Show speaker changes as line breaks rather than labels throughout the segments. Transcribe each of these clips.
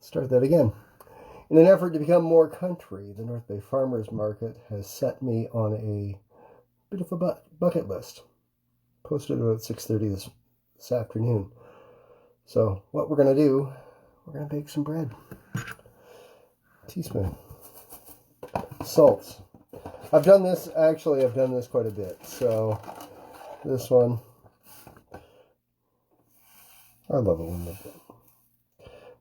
Start that again. In an effort to become more country, the North Bay Farmers Market has set me on a bit of a bucket list. Posted about 6:30 this afternoon. So what we're going to do, we're going to bake some bread. Teaspoon. Salt. I've done this quite a bit. So this one, I love it when they do.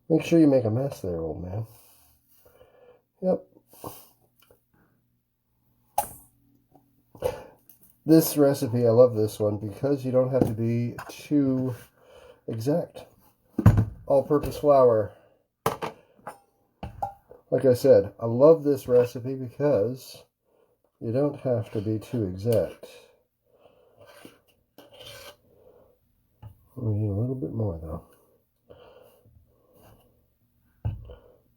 Make sure you make a mess there, old man. Yep. This recipe, I love this one because you don't have to be too exact. All-purpose flour. Like I said, I love this recipe because you don't have to be too exact. We need a little bit more though.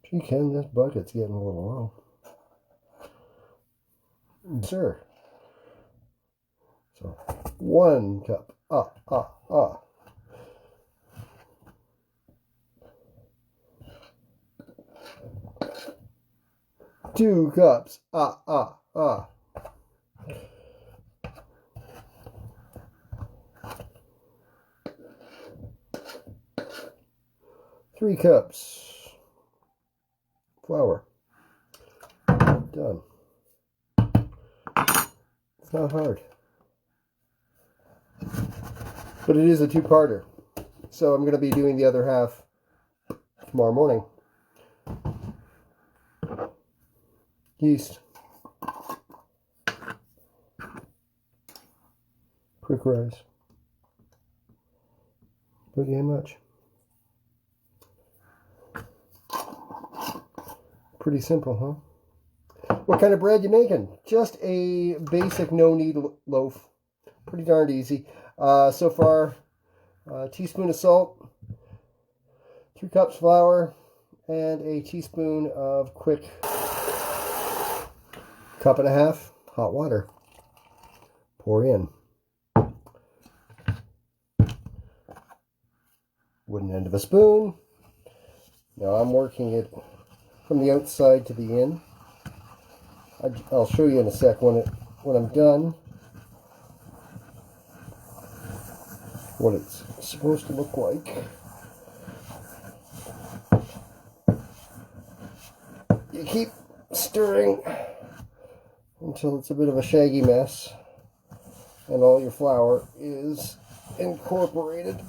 Gee, Ken, this bucket's getting a little low. Sir. So, 1 cup. 2 cups. 3 cups. Flour. Done. It's not hard. But it is a two-parter. So I'm going to be doing the other half tomorrow morning. Yeast. Quick rise. Not getting much. Pretty simple, huh? What kind of bread you making? Just a basic no-knead loaf. Pretty darned easy. So far, a teaspoon of salt, 3 cups flour, and a teaspoon of quick 1.5 cups hot water. Pour in. Wooden end of a spoon. Now I'm working it from the outside to the in. I'll show you in a sec when I'm done what it's supposed to look like. You keep stirring until it's a bit of a shaggy mess and all your flour is incorporated.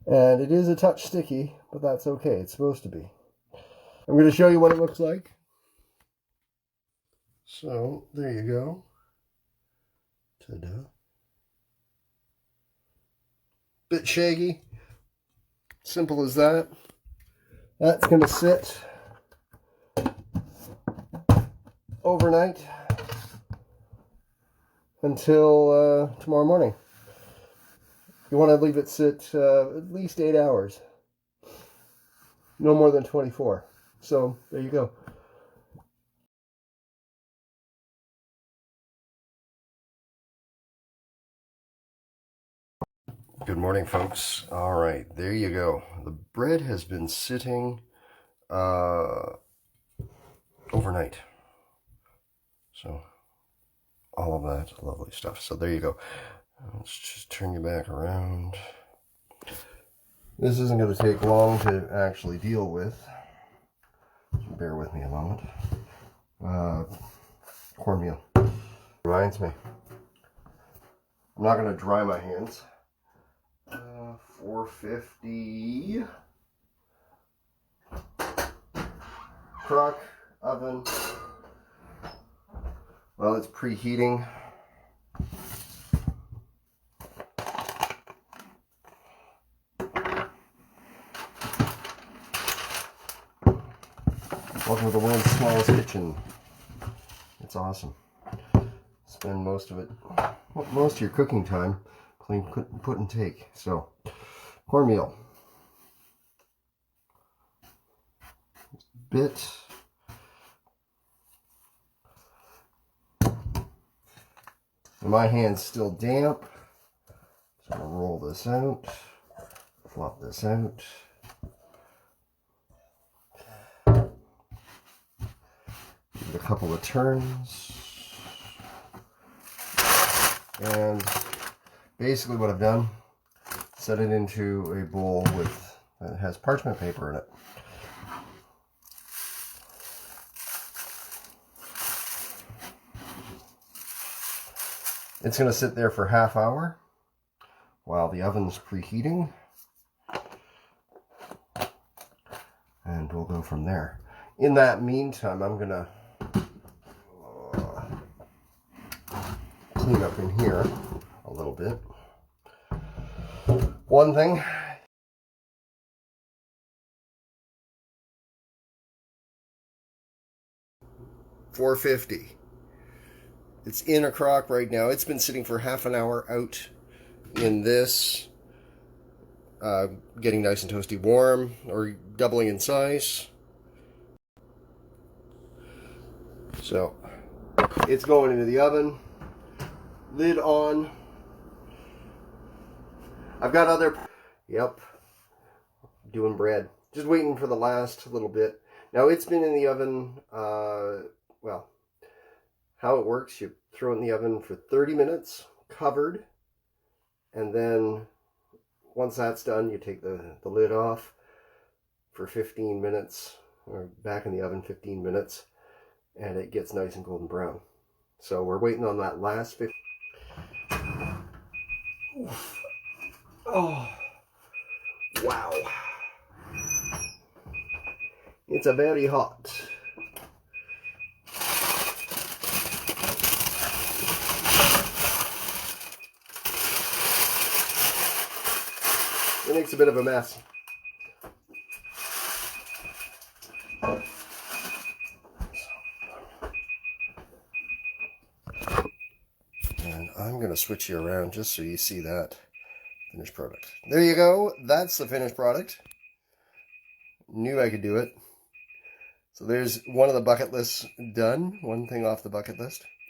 And it is a touch sticky, but that's okay. It's supposed to be. I'm going to show you what it looks like. So, there you go. Ta-da. Bit shaggy. Simple as that. That's going to sit overnight until tomorrow morning. You want to leave it sit at least 8 hours. No more than 24. So, there you go. Good morning, folks. All right, there you go. The bread has been sitting overnight. So, all of that lovely stuff. So, there you go. Let's just turn you back around. This isn't going to take long to actually deal with. Bear with me a moment. Cornmeal. Reminds me. I'm not going to dry my hands. 450. Crock, oven. Well, it's preheating. Welcome to the world's smallest kitchen. It's awesome. Spend most of your cooking time playing put and take. So, cornmeal. Bit. My hand's still damp, so I'm going to roll this out, flop this out. Give it a couple of turns. And basically what I've done, set it into a bowl that has parchment paper in it. It's going to sit there for half hour while the oven's preheating. And we'll go from there. In that meantime, I'm going to clean up in here a little bit. One thing, $4.50. It's in a crock right now. It's been sitting for half an hour out in this, getting nice and toasty warm, or doubling in size. So it's going into the oven, lid on. I've got doing bread. Just waiting for the last little bit. Now it's been in the oven, well, how it works, you throw it in the oven for 30 minutes, covered, and then once that's done, you take the lid off for 15 minutes, or back in the oven 15 minutes, and it gets nice and golden brown. So we're waiting on that last 15. Oh, wow. It's a very hot. It makes a bit of a mess. And I'm going to switch you around just so you see that finished product. There you go. That's the finished product. Knew I could do it. So there's one of the bucket lists done. One thing off the bucket list.